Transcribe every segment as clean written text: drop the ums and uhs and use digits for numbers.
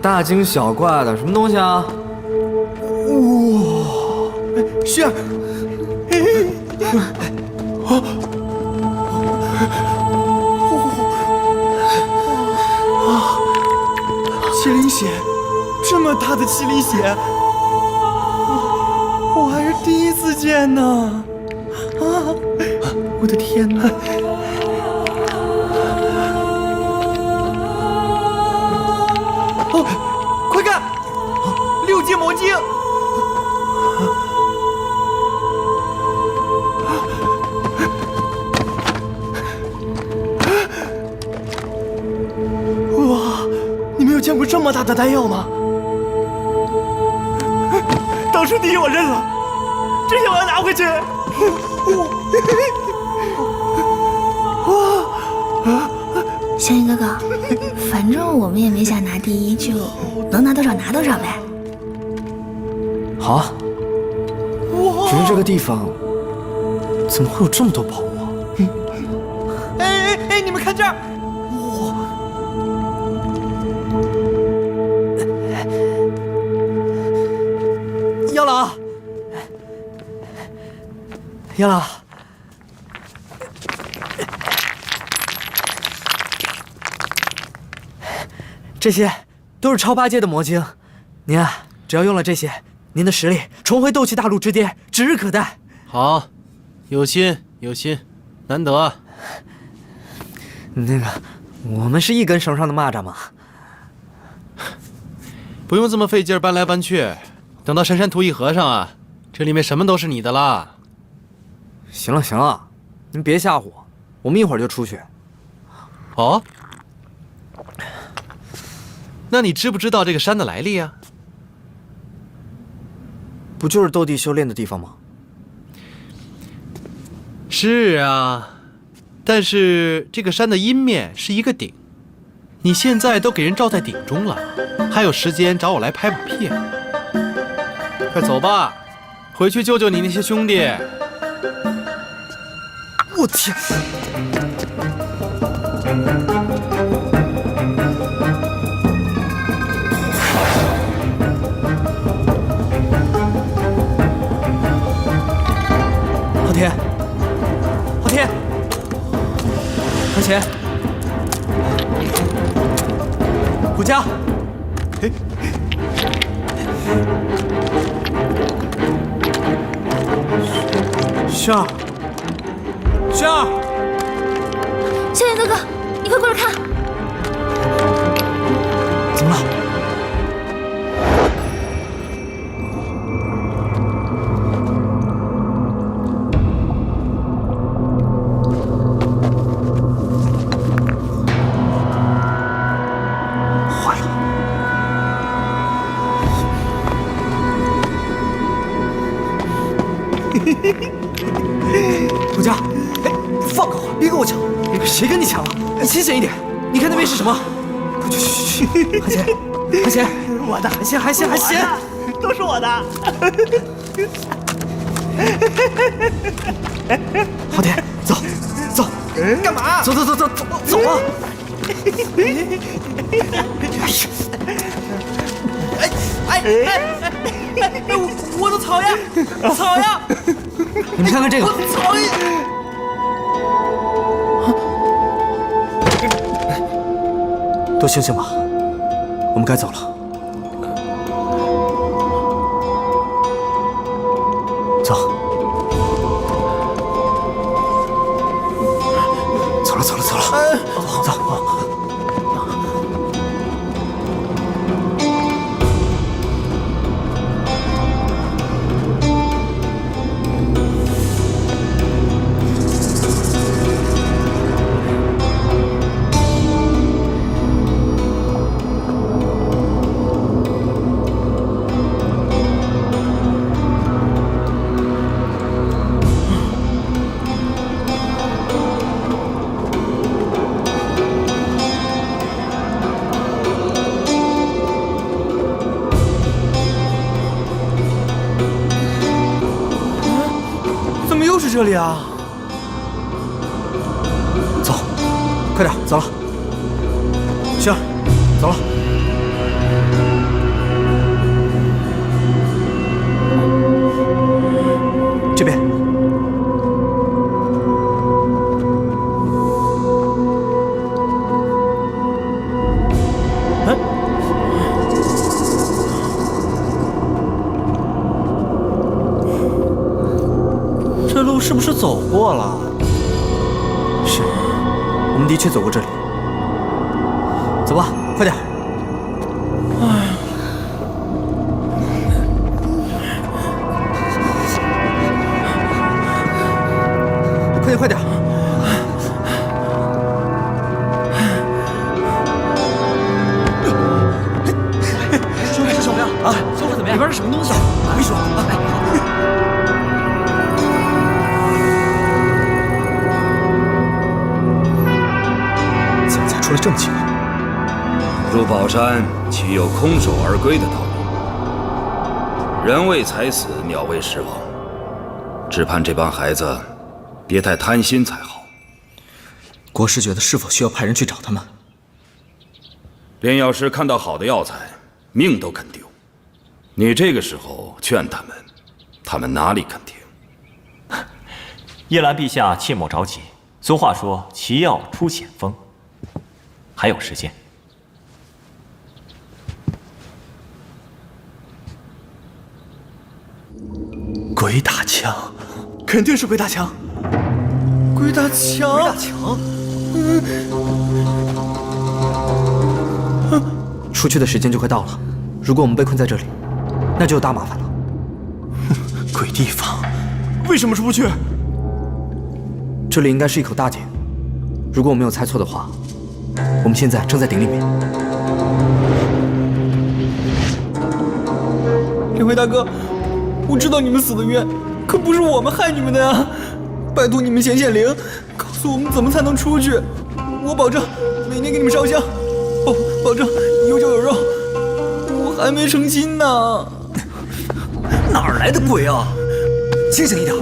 大惊小怪的，什么东西啊？哇，是，麒麟血，这么大的麒麟血，我还是第一次见呢！啊，我的天哪！哦，快看，6阶魔晶！哇，你没有见过这么大的丹药吗？当时第一我认了，这些我要拿回去。香云哥哥，反正我们也没想拿第一，就能拿多少拿多少呗。好啊。只是这个地方怎么会有这么多宝物啊？哎，你们看这儿！妖老，妖老，这些都是超8阶的魔晶，您啊，只要用了这些，您的实力重回斗气大陆之巅指日可待。好，有心有心，难得。那个，我们是一根绳上的蚂蚱嘛，不用这么费劲搬来搬去，等到珊珊图一合上啊，这里面什么都是你的啦。行了行了，您别吓唬我，我们一会儿就出去。哦，那你知不知道这个山的来历啊？不就是斗帝修炼的地方吗？是啊，但是这个山的阴面是一个顶，你现在都给人罩在顶中了，还有时间找我来拍马屁？快走吧，回去救救你那些兄弟。我天！昊天，昊天，向前！顾家，轩儿，轩儿，香云哥哥，你快过来看！怎么了？坏了！顾家，哎，放开我，别跟我抢！谁跟你抢了？你清醒一点！你看那边是什么？快去！韩贤，韩贤，我的，韩贤，韩贤，韩贤，都是我的。昊天，走，走，干嘛？走走走走走走啊！我的草呀，草呀！你们看看这个，草呀！都醒醒吧，我们该走了。走，走了，走了，走了，走。这里啊！走，快点，走了。星儿，走了。这边。这路是不是走过了？是，我们的确走过这里。走吧，快点。快点，快点！兄弟，是什么呀？啊，效果怎么样？里边是什么东西？没说。怎么才出了这么近啊？入宝山岂有空手而归的道理？人为财死，鸟为食亡。只盼这帮孩子别太贪心才好。国师觉得是否需要派人去找他们？便要是看到好的药材，命都肯丢。你这个时候劝他们，他们哪里肯听？叶兰陛下切莫着急。俗话说“奇药出险峰”，还有时间。鬼打墙，肯定是鬼打墙。鬼打墙，鬼打墙。出去的时间就快到了，如果我们被困在这里，那就有大麻烦了。鬼地方，为什么出不去？这里应该是一口大井，如果我没有猜错的话，我们现在正在井里面。两位大哥，我知道你们死的冤，可不是我们害你们的呀！拜托你们显显灵，告诉我们怎么才能出去。我保证每年给你们烧香，保证有酒有肉。我还没成亲呢。哪儿来的鬼啊！清醒一点，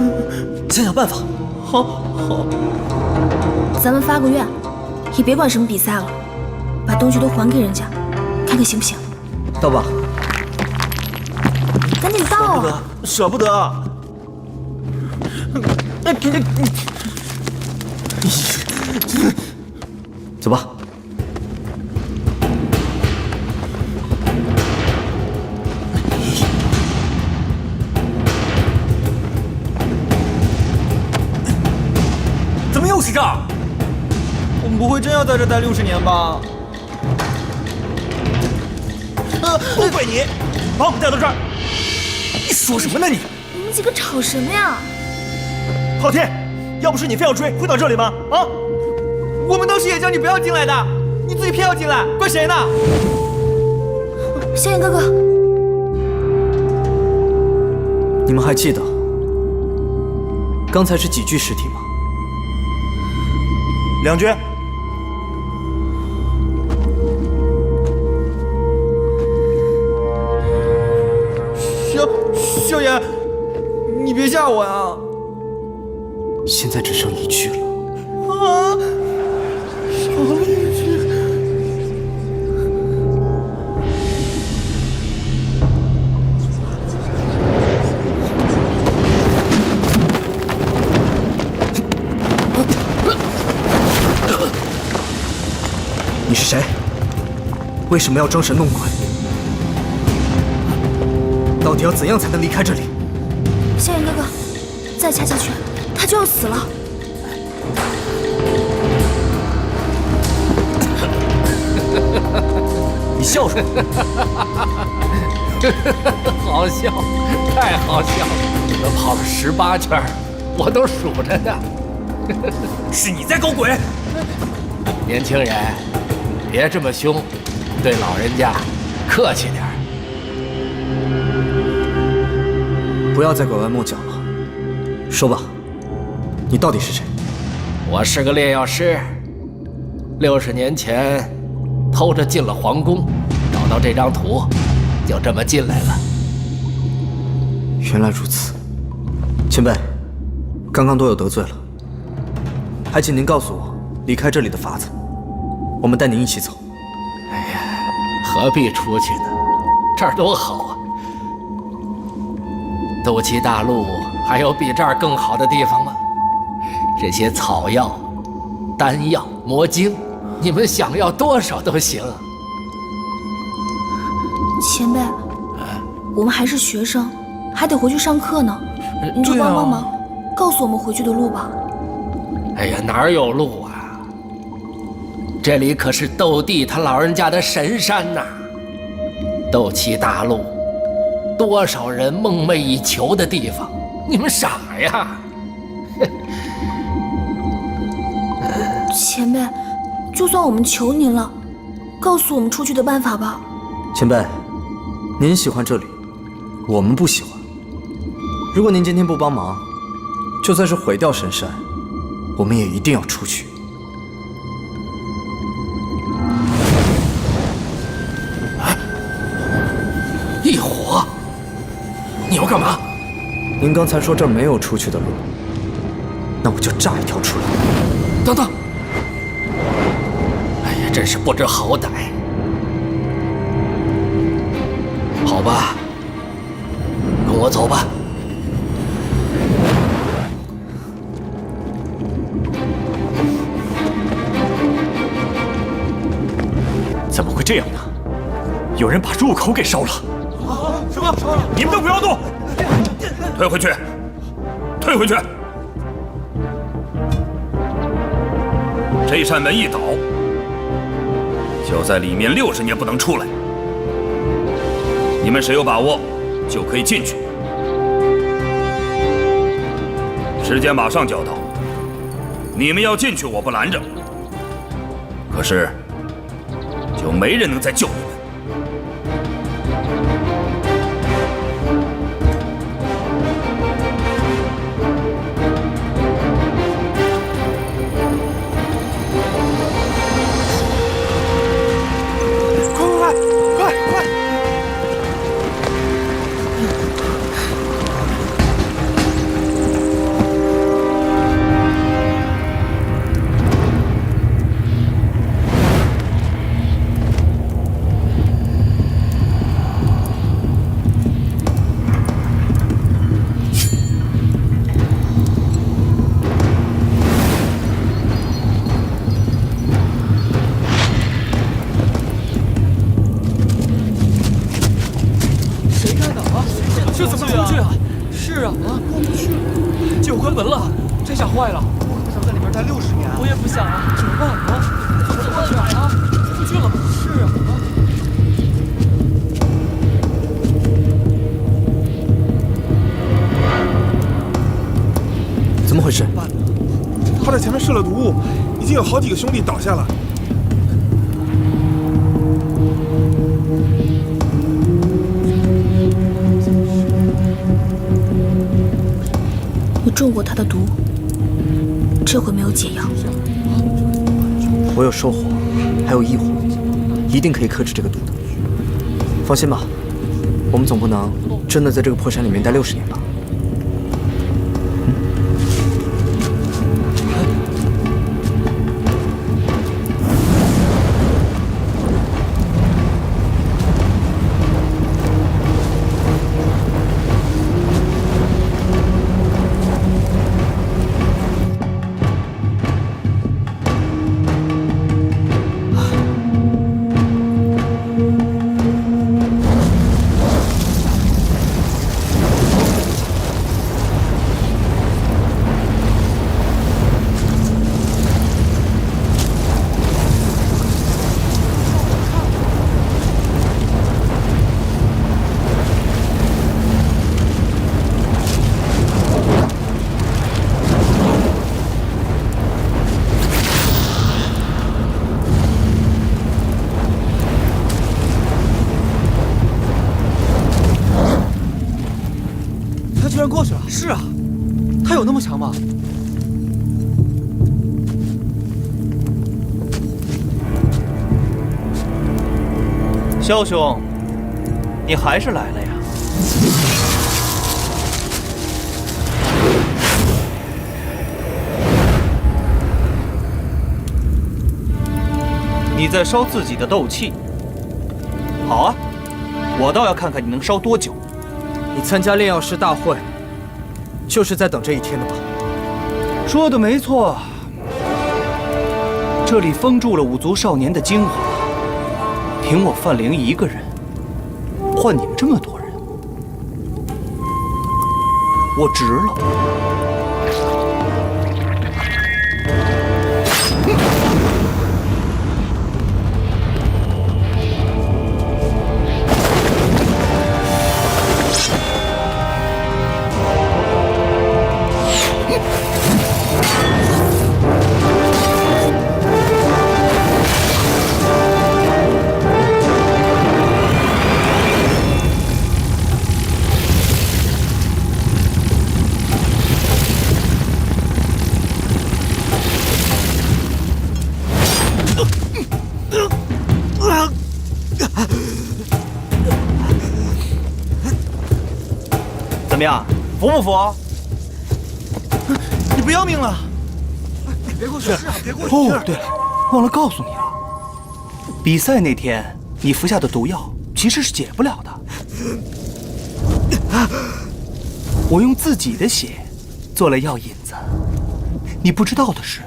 想想办法。好。咱们发个愿，也别管什么比赛了，把东西都还给人家，看看行不行？到吧。赶紧到啊！舍不得。走吧。怎么又是这儿？我们不会真要在这待60年吧？都怪你，把我们带到这儿。你说什么呢你？你们几个吵什么呀？昊天，要不是你非要追，会到这里吗？啊！我们当时也叫你不要进来的，你自己偏要进来，怪谁呢？萧炎哥哥，你们还记得刚才是几具尸体吗？2具。萧炎，你别吓我呀！现在只剩1具了。啊，少了1具。你是谁？为什么要装神弄鬼？到底要怎样才能离开这里？萧炎哥哥，再掐下去，他就要死了。你笑什么？好笑，太好笑了！你们跑了18圈，我都数着呢。是你在搞鬼！年轻人，别这么凶，对老人家客气点儿。不要再拐弯抹角了，说吧，你到底是谁？我是个炼药师，60年前偷着进了皇宫，找到这张图，就这么进来了。原来如此，前辈，刚刚多有得罪了，还请您告诉我离开这里的法子，我们带您一起走。何何必出去呢？这儿多好啊！斗气大陆还有比这儿更好的地方吗？这些草药、丹药、魔晶，你们想要多少都行。前辈，我们还是学生，还得回去上课呢，你就帮帮忙，告诉我们回去的路吧。哎呀，哪儿有路啊？这里可是斗帝他老人家的神山呐！斗气大陆，多少人梦寐以求的地方，你们傻呀？前辈，就算我们求您了，告诉我们出去的办法吧。前辈，您喜欢这里，我们不喜欢。如果您今天不帮忙，就算是毁掉神山，我们也一定要出去。异火，你要干嘛？您刚才说这儿没有出去的路，那我就炸一条出来。等等！哎呀，真是不知好歹。好吧，跟我走吧。怎么会这样呢？有人把入口给烧了！什么？你们都不要动！退回去！退回去！这扇门一倒，就在里面60年不能出来。你们谁有把握，就可以进去。时间马上就要到，你们要进去，我不拦着。可是，就没人能再救你们。这怎么出去啊？是啊，过不去，就关门了，这下坏了。我可不想在里面待60年。我也不想啊，怎么办啊？怎么办啊？出去了。是啊。怎么回事？他在前面设了毒物，已经有好几个兄弟倒下了。你中过他的毒，这回没有解药。我有收火，还有异火，一定可以克制这个毒的。放心吧，我们总不能真的在这个破山里面待60年吧？居然过去了！是啊，他有那么强吗？萧兄，你还是来了呀？你在烧自己的斗气，好啊，我倒要看看你能烧多久。你参加炼药师大会，就是在等这一天的吧？说的没错，这里封住了5族少年的精华，凭我范灵一个人换你们这么多人，我值了。怎么样，服不服？你不要命了？别过去！别过去！哦，对了，忘了告诉你了，比赛那天你服下的毒药其实是解不了的。我用自己的血做了药引子。你不知道的是，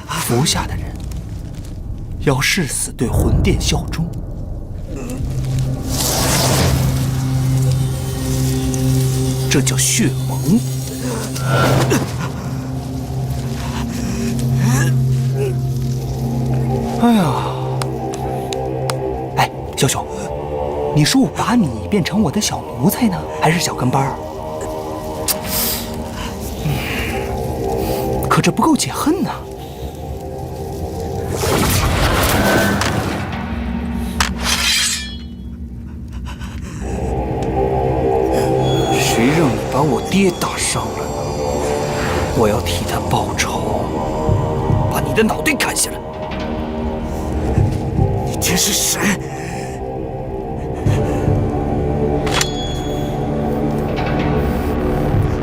服下的人要誓死对魂殿效忠。这叫血盟。哎呀，哎，小熊，你说我把你变成我的小奴才呢，还是小跟班儿？可这不够解恨呐。谁让你把我爹打伤了呢？我要替他报仇，把你的脑袋砍下来。你爹是谁？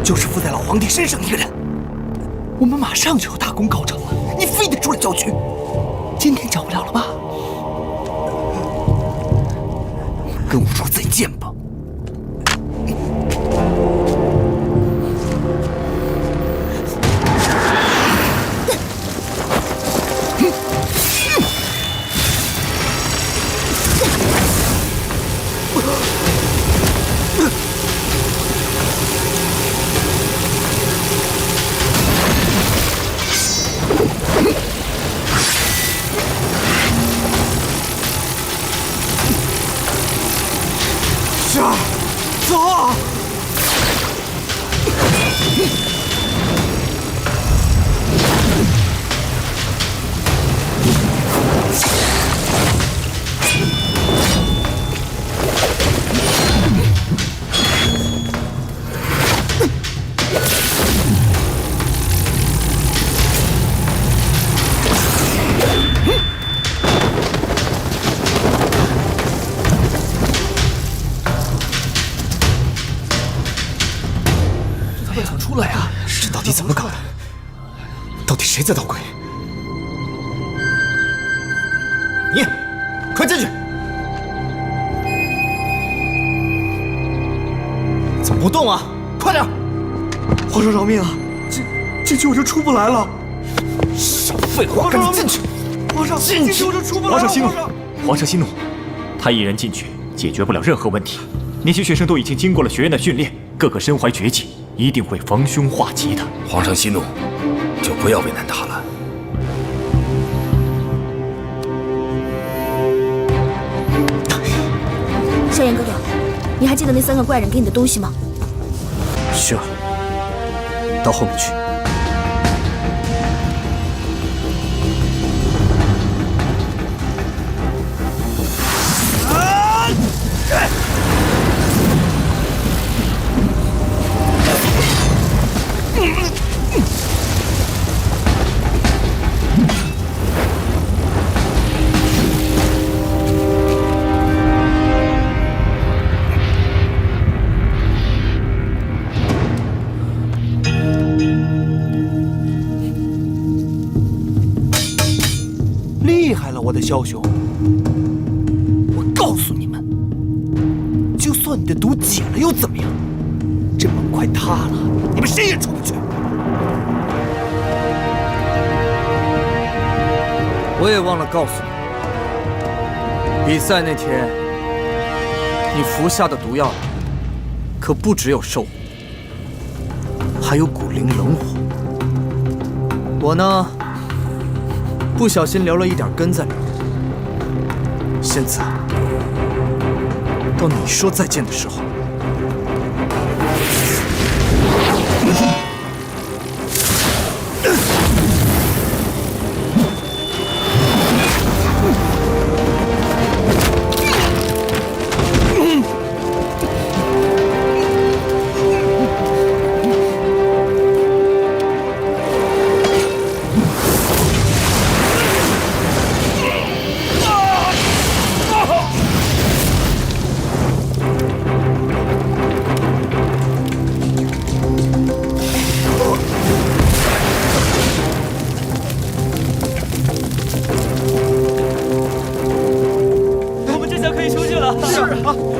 就是附在老皇帝身上那个人。我们马上就要大功告成了，你非得出来搅局，今天搅不了了吧？跟我说再见吧。走！出来啊！这到底怎么搞的？到底谁在捣鬼？你，快进去！怎么不动啊？快点！皇上饶命啊！进去我就出不来了。少废话，赶紧进去！皇上，进去我就出不来了。皇上息怒，皇上息怒，他一人进去解决不了任何问题。那些学生都已经经过了学院的训练，个个身怀绝技。一定会防凶化吉的。皇上息怒，就不要为难他了。少爷哥哥，你还记得那3个怪人给你的东西吗？是，到后面去。厉害了，我的枭雄！我告诉你们，算你的毒解了又怎么样？这门快塌了，你们谁也出不去。我也忘了告诉你，比赛那天你服下的毒药里可不只有兽火，还有古灵冷火。我呢，不小心留了一点根在里面。现在到你说再见的时候。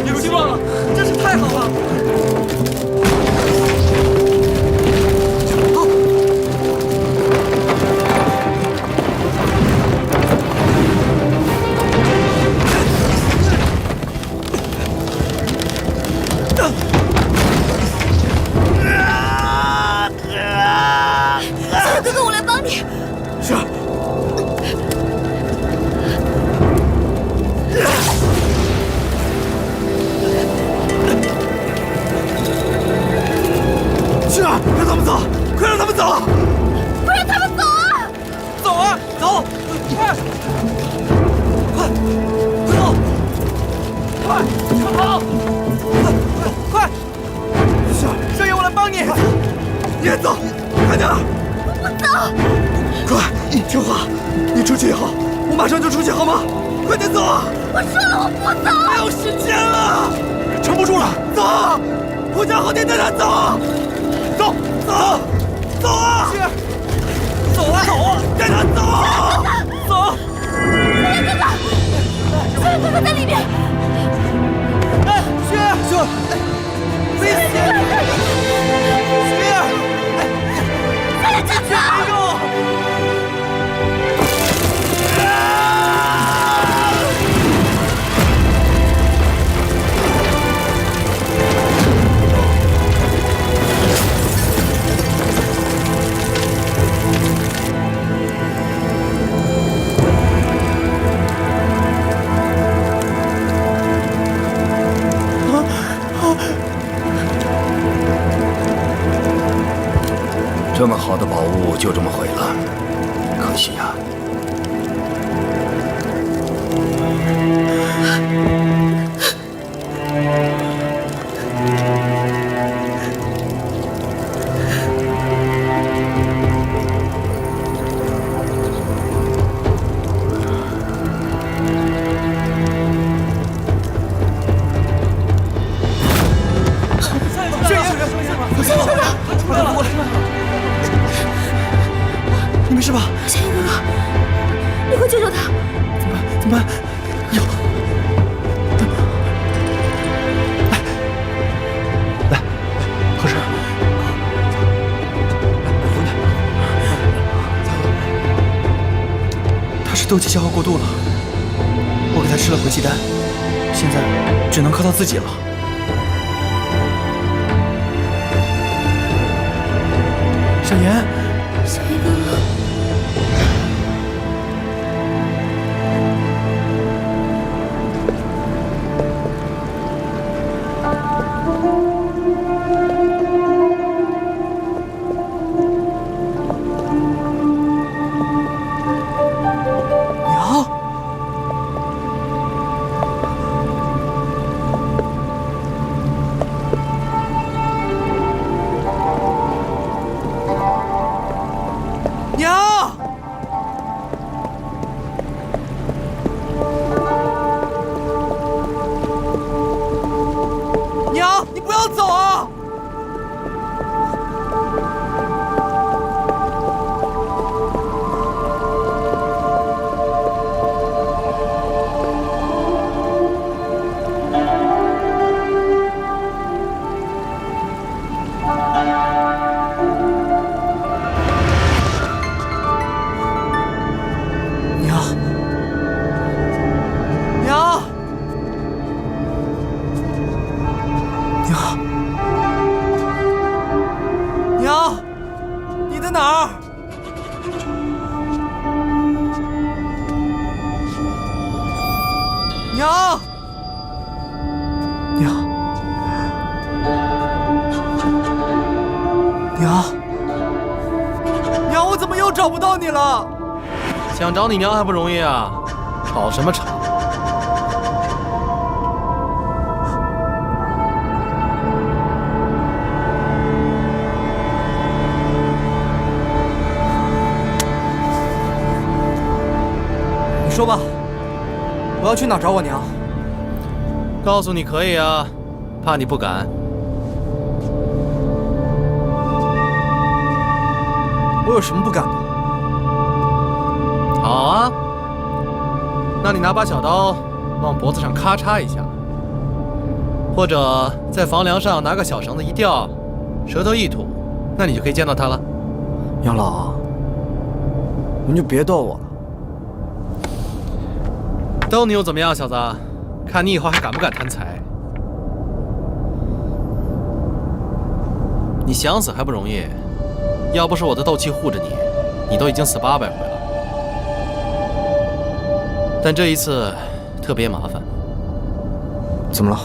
有希望了，真是太好了！小哥哥，我来帮你。是。去啊！让他们走！快让他们走！不让他们走啊！走啊！走！快！快！快走！快！快跑！快！少爷，我来帮你。你也走，快点！我不走。快，听话！你出去以后，我马上就出去，好吗？快点走啊！我说了，我不走。没有时间了，撑不住了，走！护驾后天带他走。走走走啊！走啊走啊！带他走！走！小爷哥哥，小爷哥哥在里面。哎，雪儿，危险！雪儿，快点站住！这么好的宝物就这么毁了，可惜呀。你没事吧？小爷哥哥，你快救救他！怎么办？有，来，合适。他是斗气消耗过度了，我给他吃了回气丹，现在只能靠他自己了。小妍，小爷哥哥。娘。在哪儿？娘，娘，娘，娘，我怎么又找不到你了？想找你娘还不容易啊？吵什么吵？你说吧，我要去哪儿找我娘？告诉你可以啊，怕你不敢。我有什么不敢的？好啊，那你拿把小刀往脖子上咔嚓一下，或者在房梁上拿个小绳子一吊，舌头一吐，那你就可以见到他了。杨老，您就别逗我了。逗你又怎么样，小子？看你以后还敢不敢贪财？你想死还不容易，要不是我的斗气护着你，你都已经死800回了。但这一次特别麻烦。怎么了？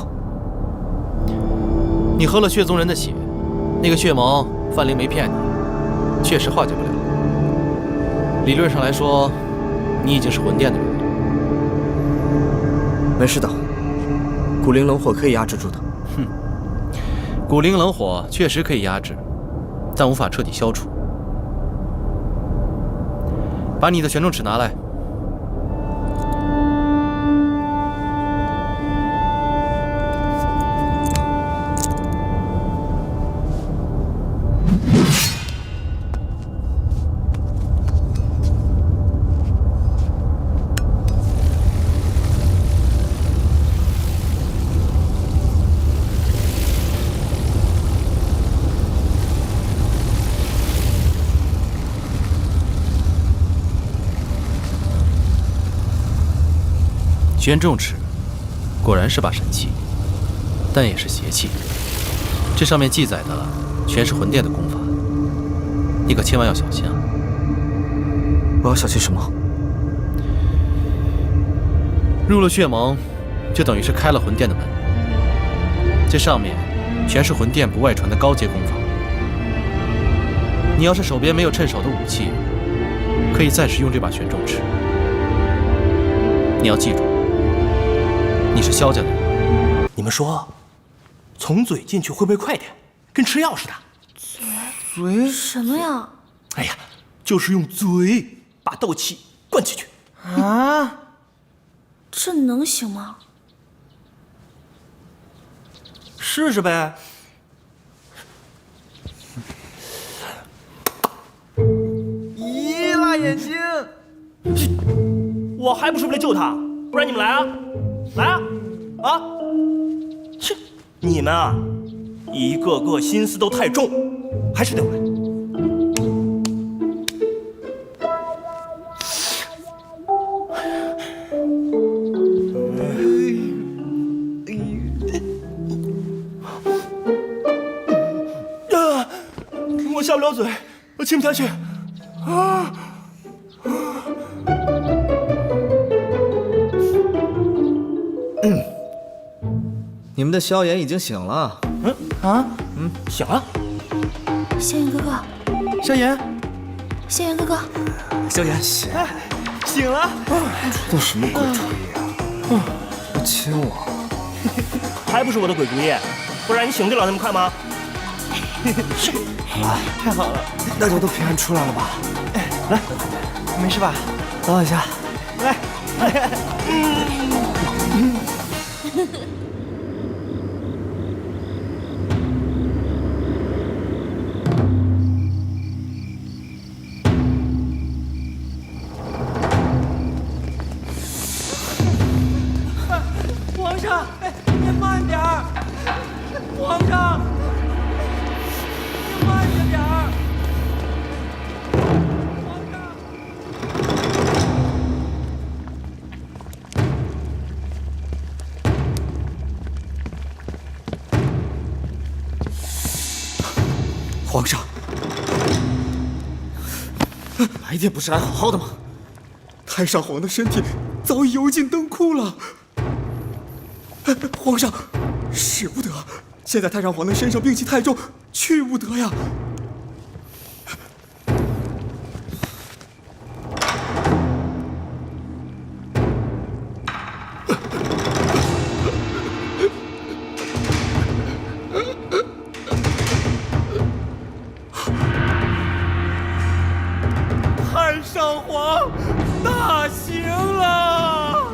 你喝了血宗人的血，那个血盟范灵没骗你，确实化解不了。理论上来说，你已经是魂殿的人了。没事的，古灵冷火可以压制住的。哼，古灵冷火确实可以压制，但无法彻底消除。把你的玄重尺拿来。玄重尺果然是把神器，但也是邪器。这上面记载的全是魂殿的功法，你可千万要小心啊！我要小心什么？入了血盟，就等于是开了魂殿的门。这上面全是魂殿不外传的高阶功法。你要是手边没有趁手的武器，可以暂时用这把玄重尺。你要记住，你是萧家的人。你们说，从嘴进去会不会快点？跟吃药似的。嘴什么呀？哎呀，就是用嘴把斗气灌进去。啊？这能行吗？试试呗。咦，辣眼睛！我还不是为了救他，不然你们来啊，来啊，啊！切，你们啊，一个个心思都太重，还是得我来。我下不了嘴，我亲不下去。啊！你们的萧炎已经醒了。醒了。萧炎哥哥，萧炎，萧炎哥哥，萧炎，醒了。这都什么鬼主意啊？不亲我，还不是我的鬼主意，不然你醒得了那么快吗？好了，太好了，大家都平安出来了吧？来，没事吧？等我一下，来。皇上，您慢点儿！皇上，您慢着点儿！皇上。白天不是还好好的吗？太上皇的身体早已油尽灯枯了。皇上，使不得！现在太上皇的身上病气太重，去不得呀。太上皇大行了！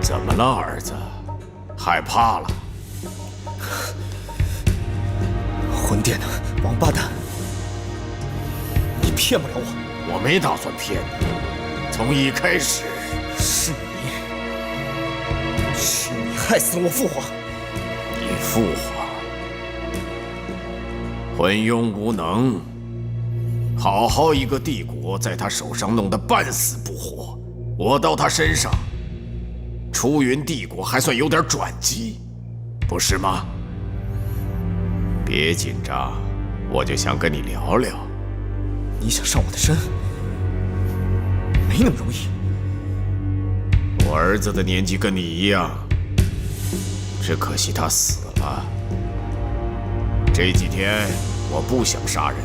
怎么了，儿子？害怕了？混殿的王八蛋！你骗不了我！我没打算骗你，从一开始是你害死了我父皇！你父皇昏庸无能，好好一个帝国在他手上弄得半死不活，我到他身上。出云帝国还算有点转机，不是吗？别紧张，我就想跟你聊聊。你想上我的身，没那么容易。我儿子的年纪跟你一样，只可惜他死了。这几天我不想杀人，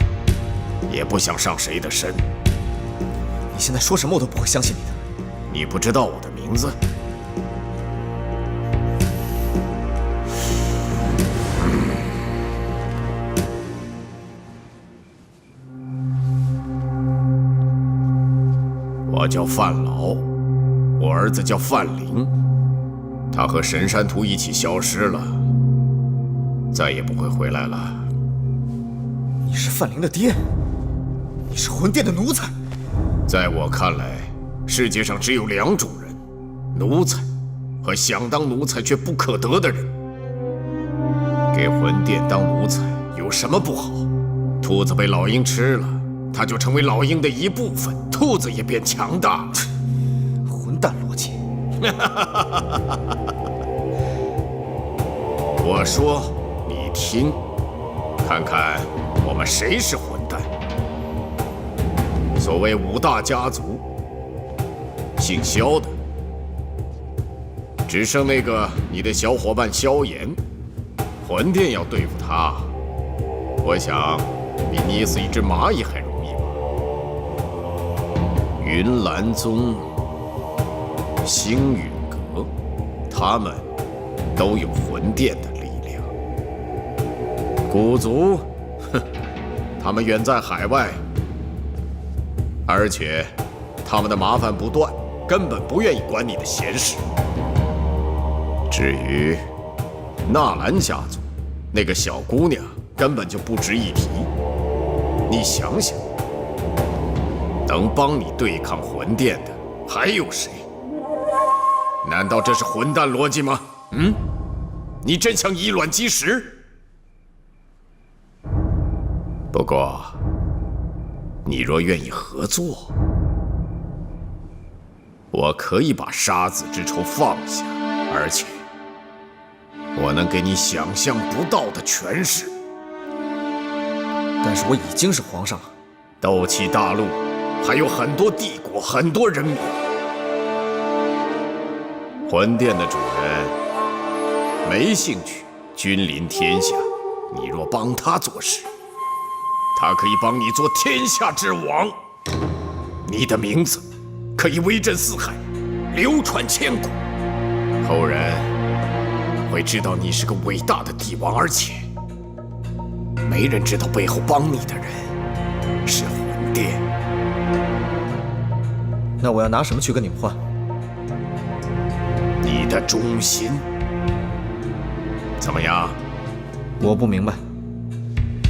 也不想上谁的身。你现在说什么我都不会相信你的。你不知道我的名字？我叫范劳，我儿子叫范灵，他和神山图一起消失了，再也不会回来了。你是范灵的爹，你是魂殿的奴才。在我看来，世界上只有两种人：奴才和想当奴才却不可得的人。给魂殿当奴才有什么不好？兔子被老鹰吃了，它就成为老鹰的一部分，兔子也变强大了。混蛋逻辑！我说，你听，看看我们谁是混蛋。所谓五大家族，姓萧的，只剩那个你的小伙伴萧炎，魂殿要对付他，我想比捏死一只蚂蚁还容易吧。云岚宗、星陨阁，他们都有魂殿的力量。古族，哼，他们远在海外，而且他们的麻烦不断，根本不愿意管你的闲事。至于纳兰家族，那个小姑娘根本就不值一提。你想想，能帮你对抗魂殿的还有谁？难道这是混蛋逻辑吗？嗯？你真想以卵击石？不过，你若愿意合作，我可以把杀子之仇放下，而且我能给你想象不到的权势。但是我已经是皇上了。斗气大陆还有很多帝国，很多人民。魂殿的主人没兴趣君临天下，你若帮他做事，他可以帮你做天下之王。你的名字可以威震四海，流传千古，后人会知道你是个伟大的帝王，而且没人知道背后帮你的人是魂殿。那我要拿什么去跟你们换？你的忠心。怎么样？我不明白。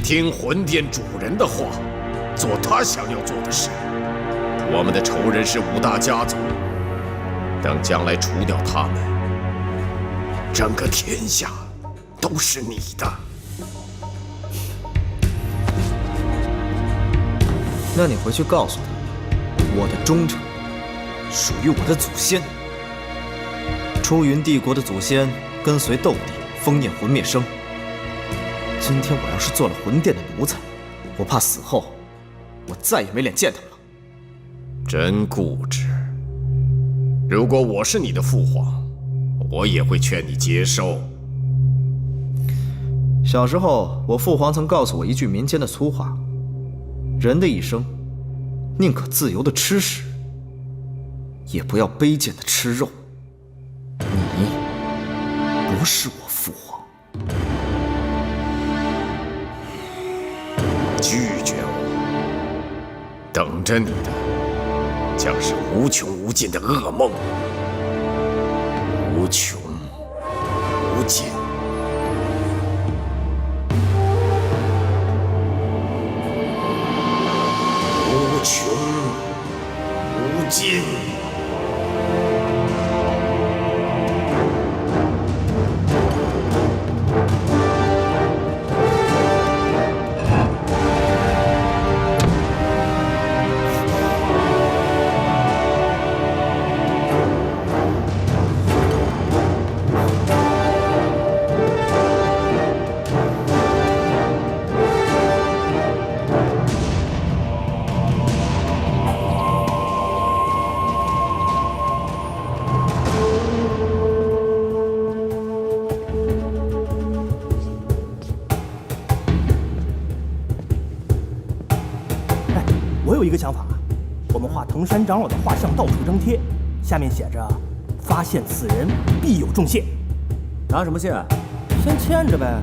听魂殿主人的话，做他想要做的事。我们的仇人是五大家族，等将来除掉他们，整个天下都是你的。那你回去告诉他，我的忠诚属于我的祖先。出云帝国的祖先跟随斗帝，封念魂灭生。今天我要是做了魂殿的奴才，我怕死后我再也没脸见他们了。真固执！如果我是你的父皇，我也会劝你接受。小时候，我父皇曾告诉我一句民间的粗话：人的一生，宁可自由的吃屎，也不要卑贱的吃肉。你不是我父皇。拒绝我，等着你的将是无穷无尽的噩梦，无穷无尽。无穷无尽。我有一个想法，我们画藤山长老的画像到处张贴，下面写着“发现此人必有重谢”。拿什么谢？先签着呗。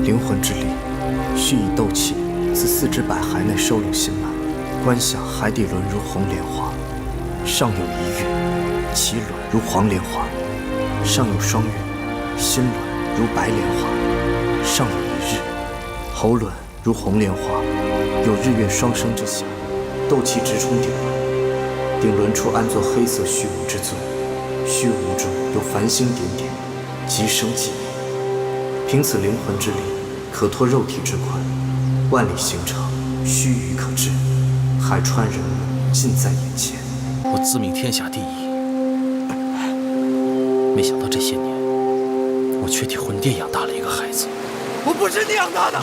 灵魂之力，须以斗气自4只百骸内收入心脉，观想骸地轮如红莲花，上有一月，其卵如黄莲花；上有双月，心卵如白莲花；上有一日，喉卵如红莲花，有日月双生之象。斗气直冲顶轮，顶轮处安坐黑色虚无之尊，虚无中有繁星点点，即生即灭。凭此灵魂之力，可脱肉体之困，万里行程，须臾可至，海川人物尽在眼前。我自命天下第一，没想到这些年，我却替魂殿养大了一个孩子。我不是你养大的，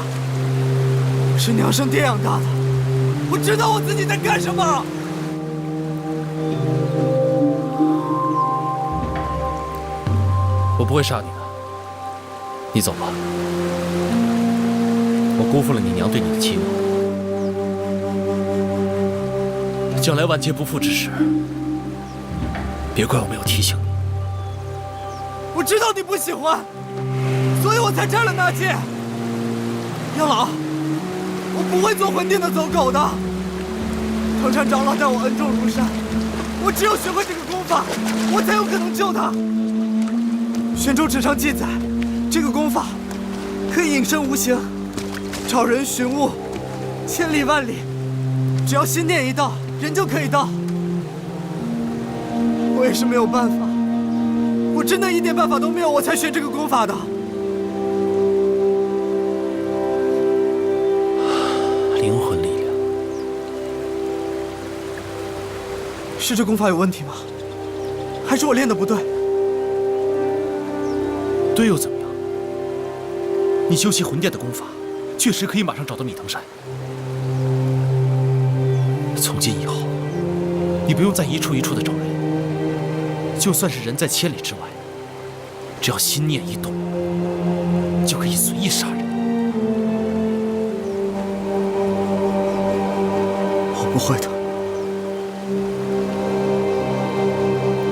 我是娘生爹养大的。我知道我自己在干什么。我不会杀你的，你走吧。我辜负了你娘对你的期望，将来万劫不复之时，别怪我没有提醒你。知道你不喜欢，所以我才摘了那戒。杨老，我不会做魂殿的走狗的。藤山长老待我恩重如山，我只有学会这个功法，我才有可能救他。玄州纸上记载，这个功法可以隐身无形，找人寻物，千里万里，只要心念一到，人就可以到。我也是没有办法，我真的一点办法都没有，我才学这个功法的。灵魂力量，是这功法有问题吗？还是我练的不对？对又怎么样？你修习魂殿的功法，确实可以马上找到米藤山。从今以后，你不用再一处一处的找人，就算是人在千里之外，只要心念一动，就可以随意杀人。我不会的。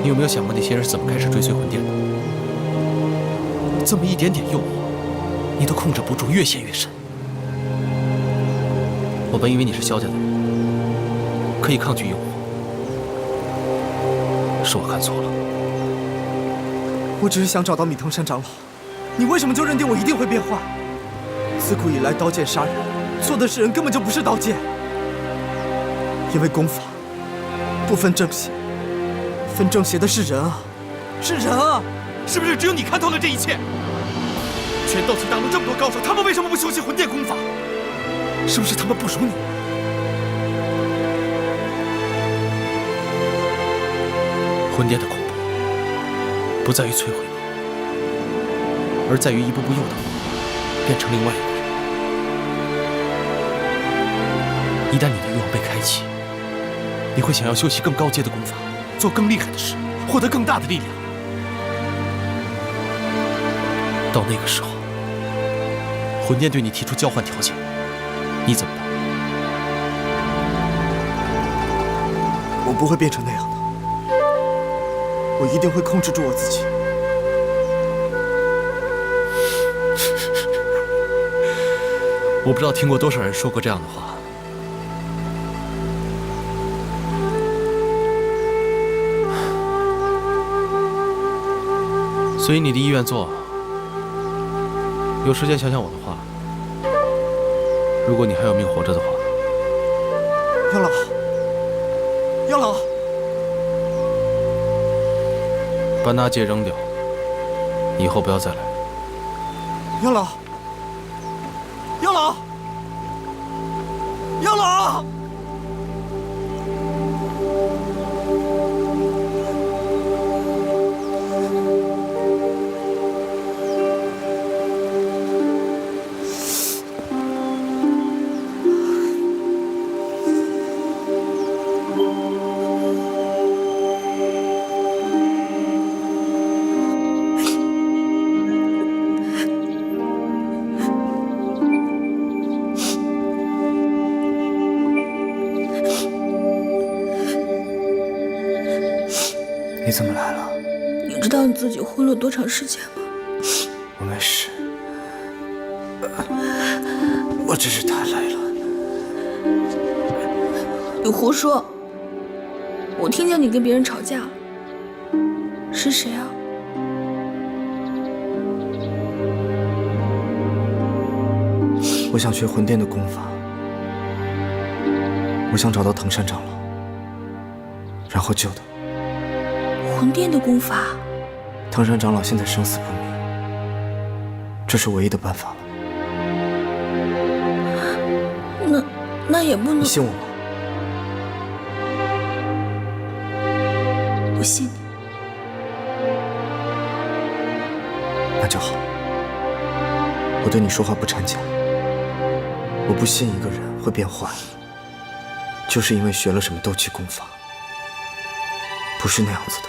你有没有想过那些人是怎么开始追随魂殿的？这么一点点诱惑，你都控制不住，越陷越深。我本以为你是萧家的人，可以抗拒诱惑，是我看错了。我只是想找到米藤山长老，你为什么就认定我一定会变坏？自古以来，刀剑杀人，做的是人根本就不是刀剑，因为功法不分正邪，分正邪的是人啊，是人啊！是不是只有你看透了这一切？全斗气大陆这么多高手，他们为什么不修习魂殿功法？是不是他们不如你？魂殿的恐怖，不在于摧毁你，而在于一步步诱导你变成另外一个人。一旦你的欲望被开启，你会想要修习更高阶的功法，做更厉害的事，获得更大的力量。到那个时候，魂殿对你提出交换条件，你怎么办？我不会变成那样的，我一定会控制住我自己。我不知道听过多少人说过这样的话。所以你的意愿做。有时间想想我的话，如果你还有命活着的话。杨老，杨老，把那戒扔掉，以后不要再来。杨老，杨老，杨老。你怎么来了？你知道你自己昏了多长时间吗？我没事，我只是太累了。你胡说！我听见你跟别人吵架了，是谁啊？我想学魂殿的功法，我想找到藤山长老，然后救他。魂殿的功法？藤山长老现在生死不明，这是唯一的办法了。那也不能。你信我吗？不信你。那就好。我对你说话不掺假。我不信一个人会变坏，就是因为学了什么斗气功法，不是那样子的。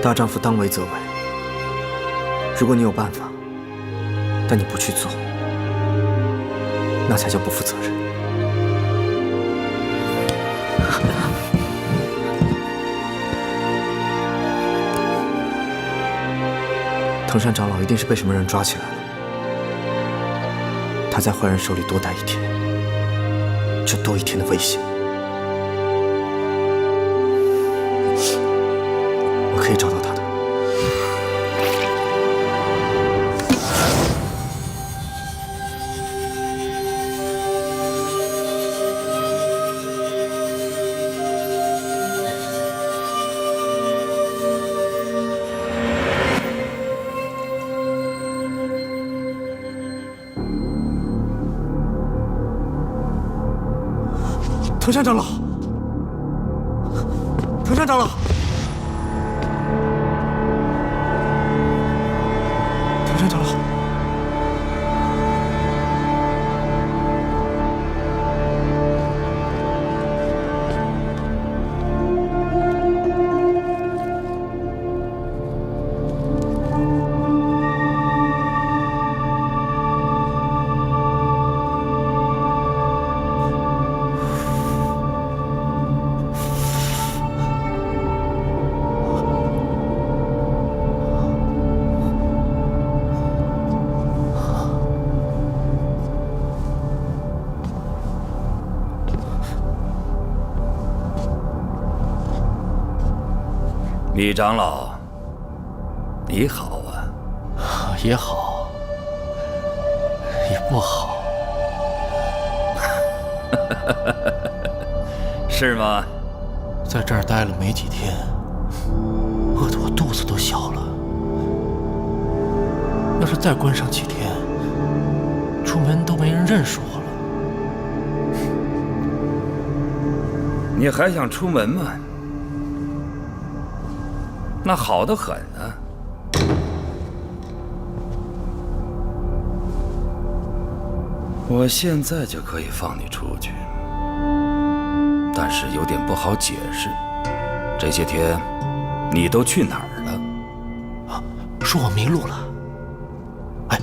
大丈夫当为则为。如果你有办法，但你不去做，那才叫不负责任。藤山长老一定是被什么人抓起来了，他在坏人手里多待一天，就多一天的危险。我可以找到他的。藤山长老，藤山长老，藤山长老，李长老，你好啊。也好，也不好。是吗？在这儿待了没几天，饿得我肚子都小了。要是再关上几天，出门都没人认识我了。你还想出门吗？那好得很啊！我现在就可以放你出去，但是有点不好解释。这些天你都去哪儿了？啊，说我迷路了。哎，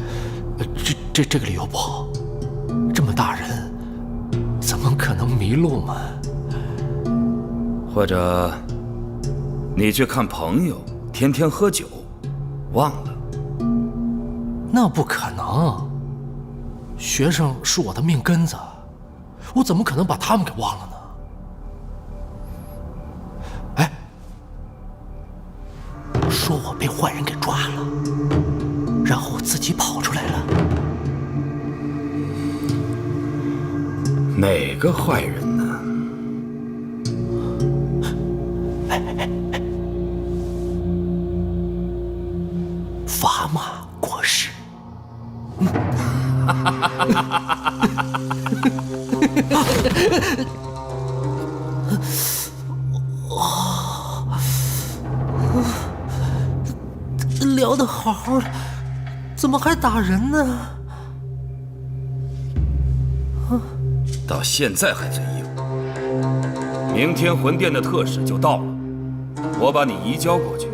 这个理由不好。这么大人，怎么可能迷路嘛？或者你去看朋友，天天喝酒，忘了？那不可能。学生是我的命根子，我怎么可能把他们给忘了呢？哎，说我被坏人给抓了，然后我自己跑出来了。哪个坏人呢？砝码国师。聊得好好的，怎么还打人呢？到现在还嘴硬。明天魂殿的特使就到了，我把你移交过去，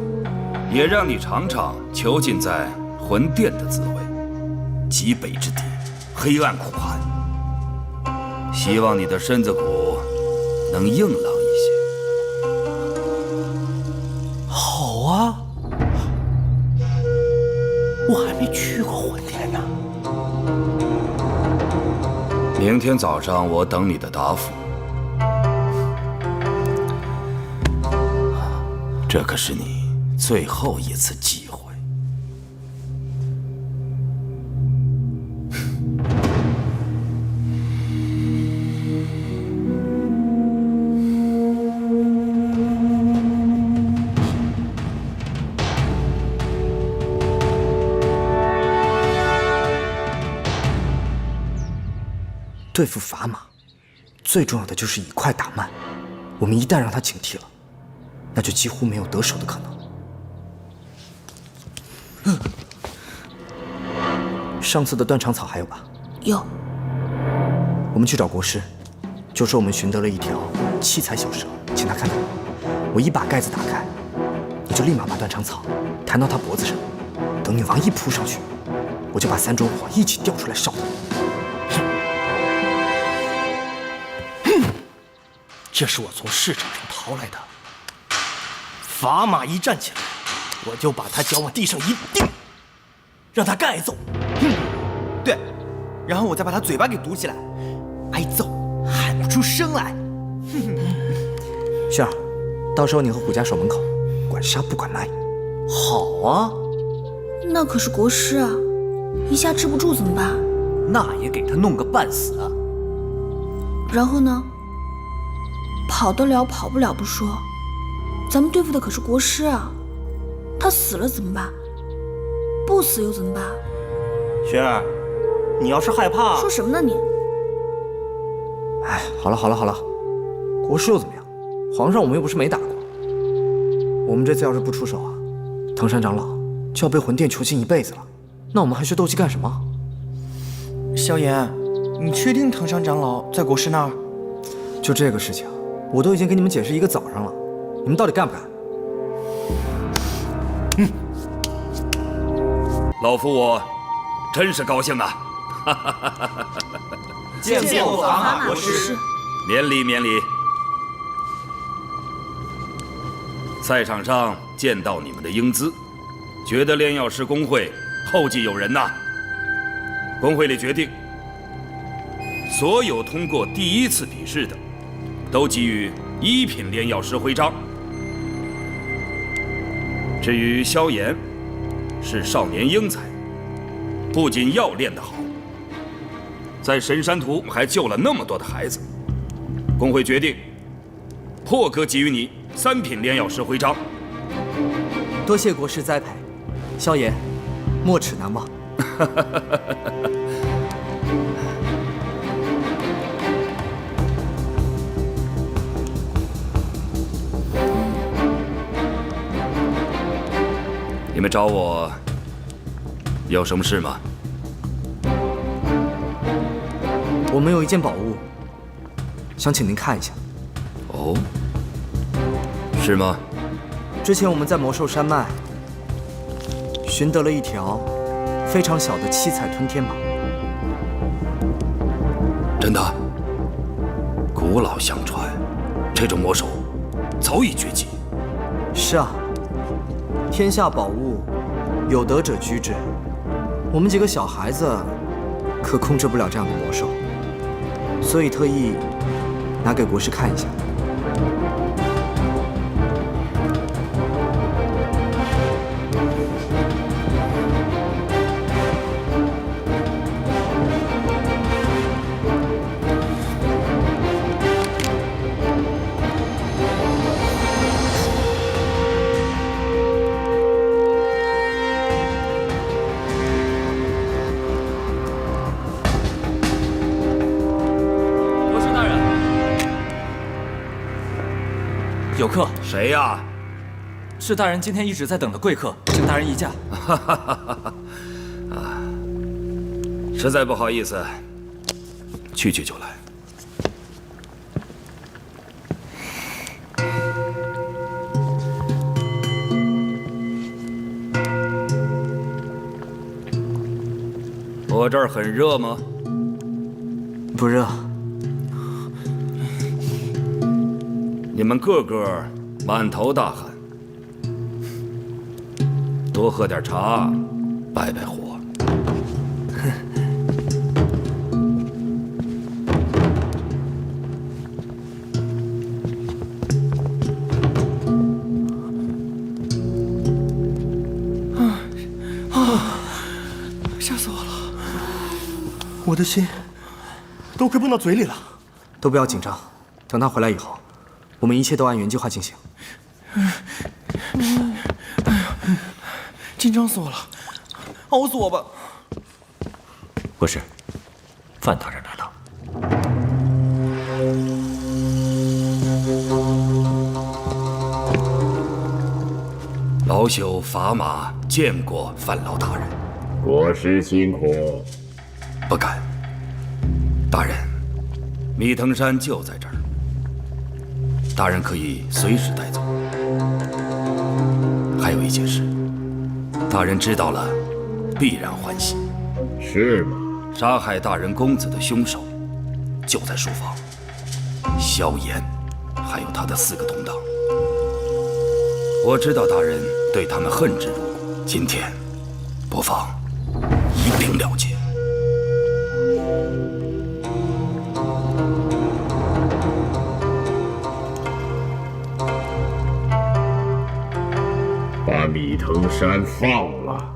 也让你尝尝囚禁在魂殿的滋味。极北之地，黑暗苦寒，希望你的身子骨能硬朗一些。好啊，我还没去过魂殿呢。明天早上我等你的答复。这可是你最后一次机会。对付砝码，最重要的就是以快打慢。我们一旦让他警惕了，那就几乎没有得手的可能。上次的断肠草还有吧？有。我们去找国师，就说我们寻得了一条七彩小蛇，请他看看。我一把盖子打开，你就立马把断肠草弹到他脖子上，等女王一扑上去，我就把3种火一起调出来烧。这是我从市场上淘来的。砝码一站起来，我就把他脚往地上一钉，让他挨揍。对，然后我再把他嘴巴给堵起来，挨揍喊不出声来。轩儿，到时候你和虎家守门口，管杀不管埋。好啊，那可是国师啊，一下治不住怎么办？那也给他弄个半死啊！然后呢？跑得了跑不了不说，咱们对付的可是国师啊，他死了怎么办？不死又怎么办？雪儿，你要是害怕，说什么呢你？哎，好了，国师又怎么样？皇上我们又不是没打过。我们这次要是不出手啊，藤山长老就要被魂殿囚禁一辈子了。那我们还学斗气干什么？萧炎，你确定藤山长老在国师那儿？就这个事情，我都已经给你们解释一个早上了，你们到底干不干？老夫我真是高兴啊！见过砝码国师。免礼免礼。赛场上见到你们的英姿，觉得炼药师公会后继有人呐。公会里决定，所有通过第1次比试的，都给予1品炼药师徽章。至于萧炎，是少年英才，不仅药练得好，在神山图还救了那么多的孩子。公会决定，破格给予你3品炼药师徽章。多谢国师栽培，萧炎，没齿难忘。你们找我有什么事吗？我们有一件宝物，想请您看一下。哦，是吗？之前我们在魔兽山脉寻得了一条非常小的七彩吞天蟒。真的？古老相传，这种魔兽早已绝迹。是啊，天下宝物，有德者居之。我们几个小孩子可控制不了这样的魔兽，所以特意拿给国师看一下。有客。谁呀？是大人今天一直在等的贵客，请大人移驾。啊，实在不好意思，去就来。我这儿很热吗？不热。你们个个满头大汗，多喝点茶，败败火。吓死我了！我的心都快蹦到嘴里了。都不要紧张，等他回来以后，我们一切都按原计划进行。哎呀，紧张死我了，熬死我吧！国师，范大人来了。老朽砝码见过范老大人。国师辛苦。不敢。大人，密藤山就在这儿，大人可以随时带走。还有一件事，大人知道了，必然欢喜。是吗？杀害大人公子的凶手就在书房，萧炎，还有他的4个同党。我知道大人对他们恨之入骨，今天不妨一并了结。把米藤山放了。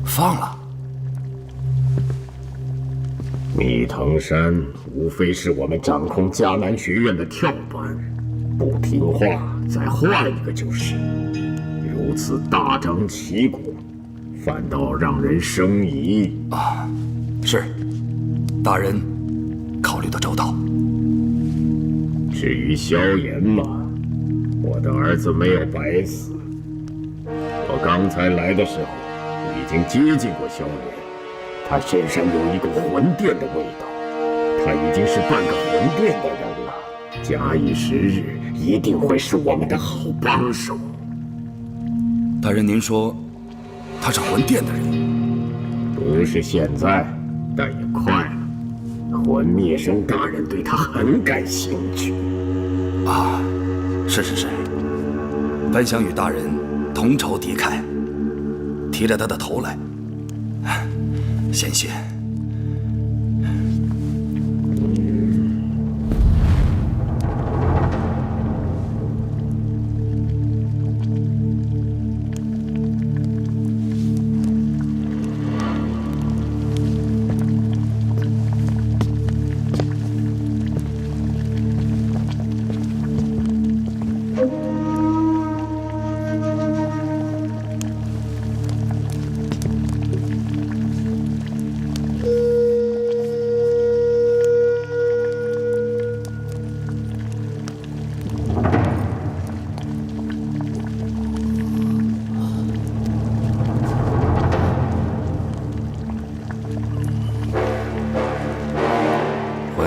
放了。米藤山无非是我们掌控迦南学院的跳板，不听话再换一个就是。如此大张旗鼓，反倒让人生疑啊！是，大人考虑的周到。至于萧炎嘛，我的儿子没有白死。我刚才来的时候已经接近过萧炎，他身上有一股魂殿的味道，他已经是半个魂殿的人了。假以时日，一定会是我们的好帮手。大人，您说他是魂殿的人？不是现在，但也快了。魂灭生大人对他很感兴趣。啊，是。本想与大人同仇敌忾，提着他的头来，险些。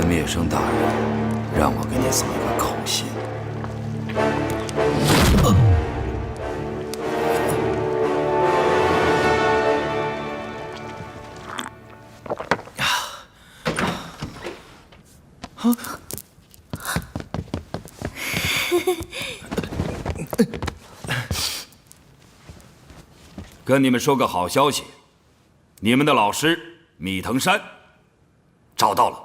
灭生大人，让我给你送一个口信。跟你们说个好消息，你们的老师米藤山找到了。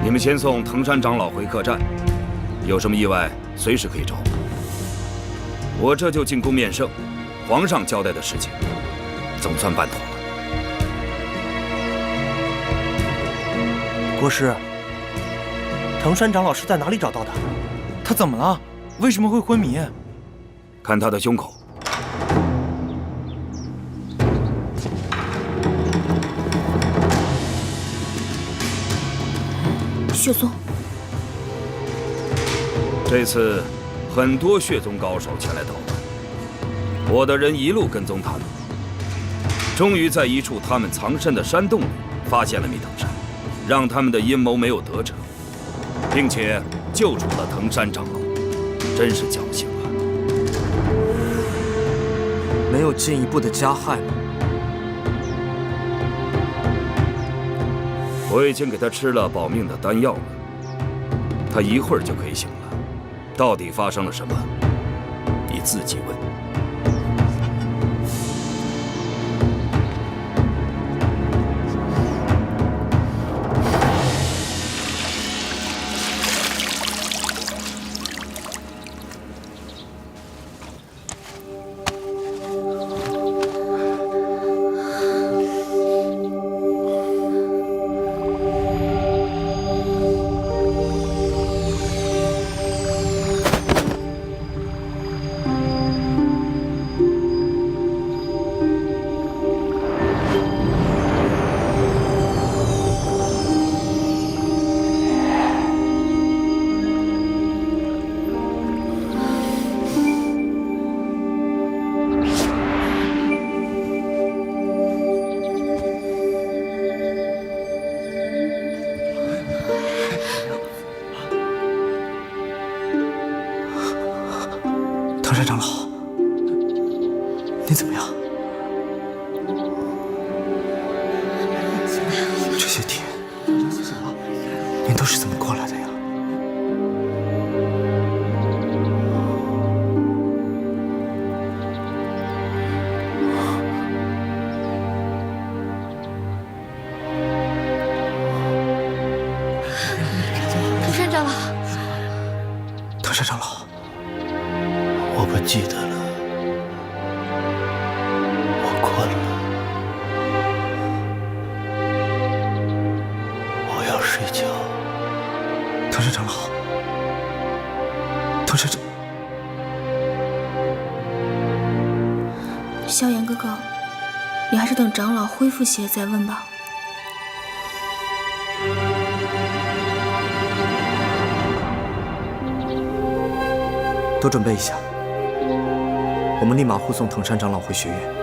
你们先送藤山长老回客栈，有什么意外随时可以找我。我这就进宫面圣，皇上交代的事情总算办妥了。国师，藤山长老是在哪里找到的？他怎么了？为什么会昏迷？看他的胸口。血宗，这次很多血宗高手前来捣乱，我的人一路跟踪他们，终于在一处他们藏身的山洞里发现了密藤山，让他们的阴谋没有得逞，并且救出了藤山长老，真是侥幸啊！没有进一步的加害吗？我已经给他吃了保命的丹药了，他一会儿就可以醒了。到底发生了什么？你自己问。藤山长老，你怎么样？这些天您都是怎么过来的呀？藤山长老，藤山长老，我不记得了，我困了，我要睡觉。藤山长老，藤山长，萧炎哥哥，你还是等长老恢复些再问吧。都准备一下，我们立马护送藤山长老回学院。